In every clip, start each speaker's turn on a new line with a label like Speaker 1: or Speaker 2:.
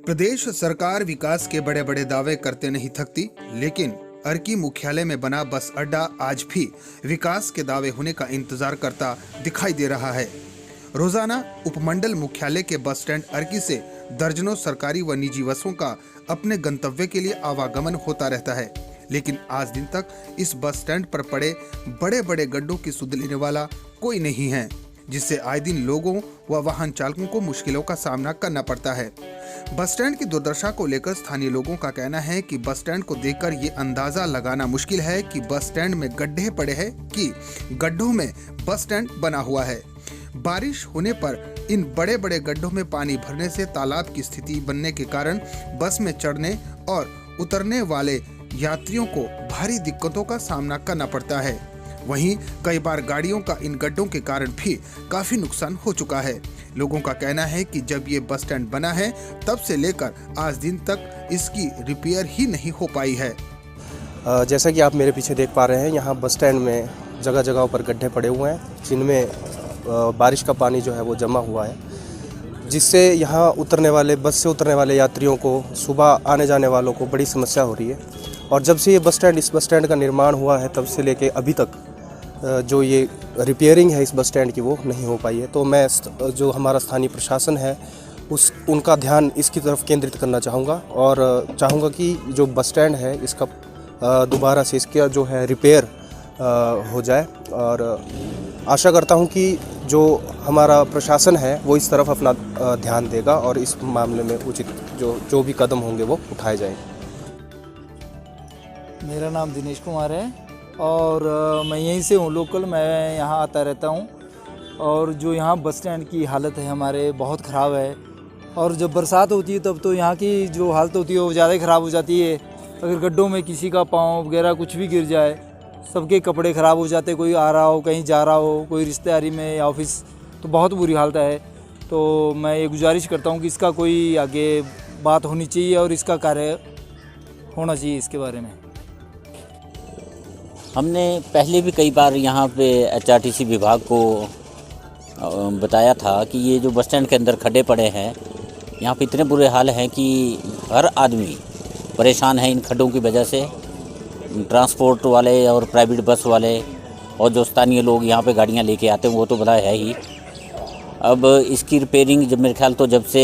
Speaker 1: प्रदेश सरकार विकास के बड़े बड़े दावे करते नहीं थकती, लेकिन अर्की मुख्यालय में बना बस अड्डा आज भी विकास के दावे होने का इंतजार करता दिखाई दे रहा है। रोजाना उपमंडल मुख्यालय के बस स्टैंड अर्की से दर्जनों सरकारी व निजी बसों का अपने गंतव्य के लिए आवागमन होता रहता है, लेकिन आज दिन तक इस बस स्टैंड पर पड़े बड़े बड़े गड्ढों की सुध लेने वाला कोई नहीं है, जिससे आए दिन लोगों व वाहन चालकों को मुश्किलों का सामना करना पड़ता है। बस स्टैंड की दुर्दशा को लेकर स्थानीय लोगों का कहना है कि बस स्टैंड को देखकर ये अंदाजा लगाना मुश्किल है कि बस स्टैंड में गड्ढे पड़े हैं कि गड्ढों में बस स्टैंड बना हुआ है। बारिश होने पर इन बड़े बड़े गड्ढों में पानी भरने से तालाब की स्थिति बनने के कारण बस में चढ़ने और उतरने वाले यात्रियों को भारी दिक्कतों का सामना करना पड़ता है। वहीं कई बार गाड़ियों का इन गड्ढों के कारण भी काफी नुकसान हो चुका है। लोगों का कहना है कि जब ये बस स्टैंड बना है तब से लेकर आज दिन तक इसकी रिपेयर ही नहीं हो पाई है।
Speaker 2: जैसा कि आप मेरे पीछे देख पा रहे हैं, यहाँ बस स्टैंड में जगह जगह पर गड्ढे पड़े हुए हैं, जिनमें बारिश का पानी जो है वो जमा हुआ है, जिससे यहाँ बस से उतरने वाले यात्रियों को, सुबह आने जाने वालों को बड़ी समस्या हो रही है। और जब से इस बस स्टैंड का निर्माण हुआ है, तब से लेके अभी तक जो ये रिपेयरिंग है इस बस स्टैंड की, वो नहीं हो पाई है। तो मैं जो हमारा स्थानीय प्रशासन है उनका ध्यान इसकी तरफ केंद्रित करना चाहूँगा और चाहूँगा कि जो बस स्टैंड है इसका दोबारा से इसका जो है रिपेयर हो जाए। और आशा करता हूँ कि जो हमारा प्रशासन है वो इस तरफ अपना ध्यान देगा और इस मामले में उचित जो भी कदम होंगे वो उठाए जाएंगे।
Speaker 3: मेरा नाम दिनेश कुमार है और मैं यहीं से हूँ, लोकल। मैं यहाँ आता रहता हूँ और जो यहाँ बस स्टैंड की हालत है हमारे बहुत ख़राब है। और जब बरसात होती है तब तो यहाँ की जो हालत होती है वो ज़्यादा ख़राब हो जाती है। अगर गड्ढों में किसी का पाँव वगैरह कुछ भी गिर जाए, सबके कपड़े ख़राब हो जाते, कोई आ रहा हो, कहीं जा रहा हो, कोई रिश्तेदारी में या ऑफिस, तो बहुत बुरी हालत है। तो मैं ये गुजारिश करता हूँ कि इसका कोई आगे बात होनी चाहिए और इसका कार्य होना चाहिए इसके बारे में।
Speaker 4: हमने पहले भी कई बार यहाँ पे HRTC विभाग को बताया था कि ये जो बस स्टैंड के अंदर खड्डे पड़े हैं, यहाँ पे इतने बुरे हाल हैं कि हर आदमी परेशान है इन खड्डों की वजह से। ट्रांसपोर्ट वाले और प्राइवेट बस वाले और जो स्थानीय लोग यहाँ पे गाड़ियाँ लेके आते हैं वो तो बड़ा है ही। अब इसकी रिपेयरिंग जब मेरे ख्याल तो जब से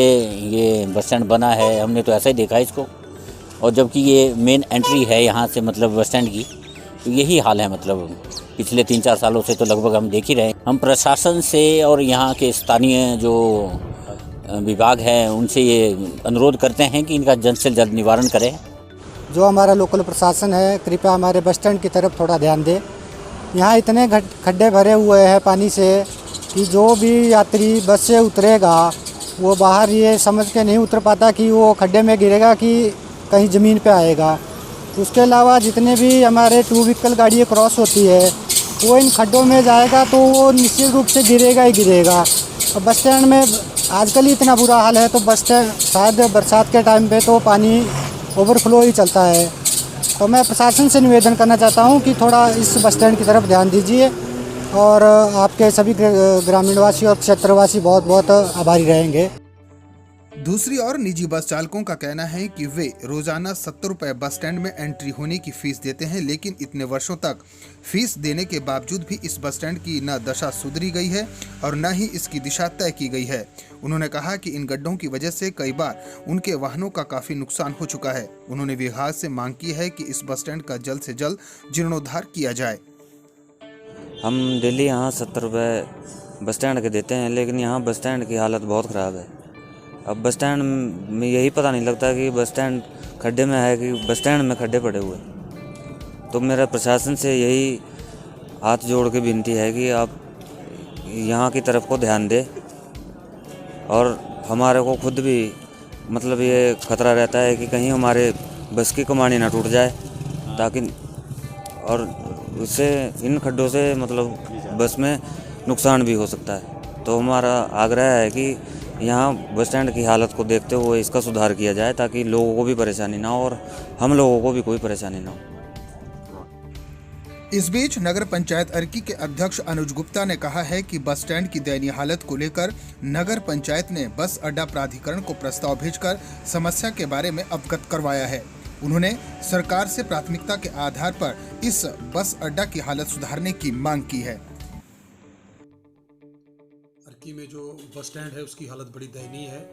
Speaker 4: ये बस स्टैंड बना है हमने तो ऐसा ही देखा इसको, और जबकि ये मेन एंट्री है यहाँ से मतलब बस स्टैंड की, तो यही हाल है। मतलब पिछले 3-4 सालों से तो लगभग हम देख ही रहे हैं। हम प्रशासन से और यहाँ के स्थानीय जो विभाग हैं उनसे ये अनुरोध करते हैं कि इनका जल्द से जल्द निवारण करें।
Speaker 5: जो हमारा लोकल प्रशासन है, कृपया हमारे बस स्टैंड की तरफ थोड़ा ध्यान दे। यहाँ इतने खड्डे भरे हुए हैं पानी से कि जो भी यात्री बस से उतरेगा वो बाहर ये समझ के नहीं उतर पाता कि वो खड्डे में गिरेगा कि कहीं ज़मीन पे आएगा। उसके अलावा जितने भी हमारे 2 व्हीकल गाड़ियाँ क्रॉस होती है वो इन खड्डों में जाएगा तो वो निश्चित रूप से गिरेगा ही गिरेगा। और बस स्टैंड में आजकल ही इतना बुरा हाल है, तो बस स्टैंड शायद बरसात के टाइम पे तो पानी ओवरफ्लो ही चलता है। तो मैं प्रशासन से निवेदन करना चाहता हूँ कि थोड़ा इस बस स्टैंड की तरफ ध्यान दीजिए और आपके सभी ग्रामीणवासी और क्षेत्रवासी बहुत बहुत आभारी रहेंगे।
Speaker 1: दूसरी ओर निजी बस चालकों का कहना है कि वे रोजाना 70 रुपए बस स्टैंड में एंट्री होने की फीस देते हैं, लेकिन इतने वर्षों तक फीस देने के बावजूद भी इस बस स्टैंड की न दशा सुधरी गई है और न ही इसकी दिशा तय की गई है। उन्होंने कहा कि इन गड्ढों की वजह से कई बार उनके वाहनों का काफी नुकसान हो चुका है। उन्होंने विभाग से मांग की है कि इस बस स्टैंड का जल्द से जल्द जीर्णोद्धार किया जाए।
Speaker 6: हम डेली यहाँ 70 रुपये बस स्टैंड के देते हैं, लेकिन यहाँ बस स्टैंड की हालत बहुत ख़राब है। अब बस स्टैंड में यही पता नहीं लगता कि बस स्टैंड खड्डे में है कि बस स्टैंड में खड्डे पड़े हुए। तो मेरा प्रशासन से यही हाथ जोड़ के विनती है कि आप यहाँ की तरफ को ध्यान दें। और हमारे को खुद भी मतलब ये खतरा रहता है कि कहीं हमारे बस की कमानी ना टूट जाए, ताकि और उससे इन खड्डों से मतलब बस में नुकसान भी हो सकता है। तो हमारा आग्रह है कि यहाँ बस स्टैंड की हालत को देखते हुए इसका सुधार किया जाए, ताकि लोगों को भी परेशानी ना हो और हम लोगों को भी कोई परेशानी ना हो।
Speaker 1: इस बीच नगर पंचायत अर्की के अध्यक्ष अनुज गुप्ता ने कहा है कि बस स्टैंड की दयनीय हालत को लेकर नगर पंचायत ने बस अड्डा प्राधिकरण को प्रस्ताव भेजकर समस्या के बारे में अवगत करवाया है। उन्होंने सरकार से प्राथमिकता के आधार पर इस बस अड्डा की हालत सुधारने की मांग की है।
Speaker 7: अर्की में जो बस स्टैंड है उसकी हालत बड़ी दयनीय है,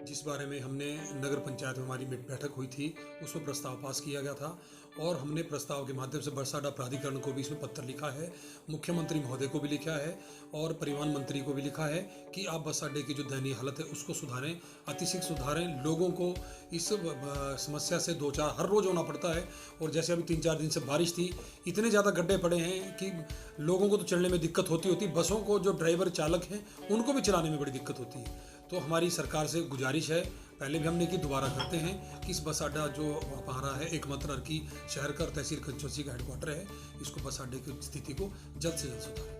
Speaker 7: जिस बारे में हमने नगर पंचायत में हमारी बैठक हुई थी, उसमें प्रस्ताव पास किया गया था और हमने प्रस्ताव के माध्यम से बस अड्डा प्राधिकरण को भी इसमें पत्र लिखा है, मुख्यमंत्री महोदय को भी लिखा है और परिवहन मंत्री को भी लिखा है कि आप बस अड्डे की जो दयनीय हालत है उसको सुधारें, अतिशीघ्र सुधारें। लोगों को इस समस्या से दो चार हर रोज़ होना पड़ता है और जैसे अभी 3-4 दिन से बारिश थी, इतने ज़्यादा गड्ढे पड़े हैं कि लोगों को तो चढ़ने में दिक्कत होती, बसों को जो ड्राइवर चालक हैं उनको भी चलाने में बड़ी दिक्कत होती है। तो हमारी सरकार से गुजारिश है, पहले भी हमने की, दोबारा करते हैं कि इस बस अड्डा जो हमारा है एकमात्र अर्की शहर का तहसील कंचौसी का हेडक्वार्टर है, इसको बस अड्डे की स्थिति को जल्द से जल्द सुधारें।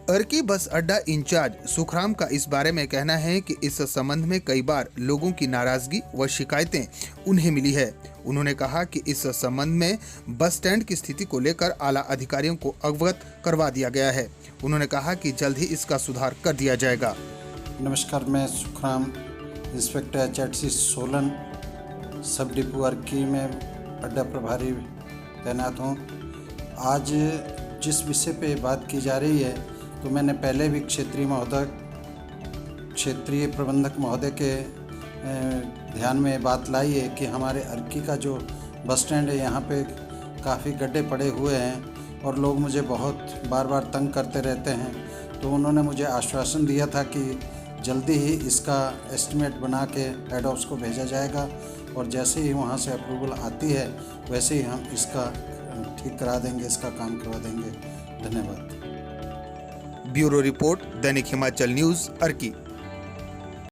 Speaker 1: अर्की बस अड्डा इंचार्ज सुखराम का इस बारे में कहना है कि इस संबंध में कई बार लोगों की नाराजगी व शिकायतें उन्हें मिली है। उन्होंने कहा कि इस संबंध में बस स्टैंड की स्थिति को लेकर आला अधिकारियों को अवगत करवा दिया गया है। उन्होंने कहा कि जल्द ही इसका सुधार कर दिया जाएगा।
Speaker 8: नमस्कार, मैं सुखराम, इंस्पेक्टर HRTC सोलन, सब डिपो अर्की में अड्डा प्रभारी तैनात हूँ। आज जिस विषय पे बात की जा रही है, तो मैंने पहले भी क्षेत्रीय प्रबंधक महोदय के ध्यान में बात लाई है कि हमारे अर्की का जो बस स्टैंड है, यहाँ पे काफ़ी गड्ढे पड़े हुए हैं और लोग मुझे बहुत बार तंग करते रहते हैं। तो उन्होंने मुझे आश्वासन दिया था कि जल्दी ही इसका एस्टिमेट बना के हेड ऑफिस को भेजा जाएगा और जैसे ही वहाँ से अप्रूवल आती है वैसे ही हम इसका ठीक करा देंगे, इसका काम करवा देंगे। धन्यवाद।
Speaker 1: ब्यूरो रिपोर्ट, दैनिक हिमाचल न्यूज़, अर्की।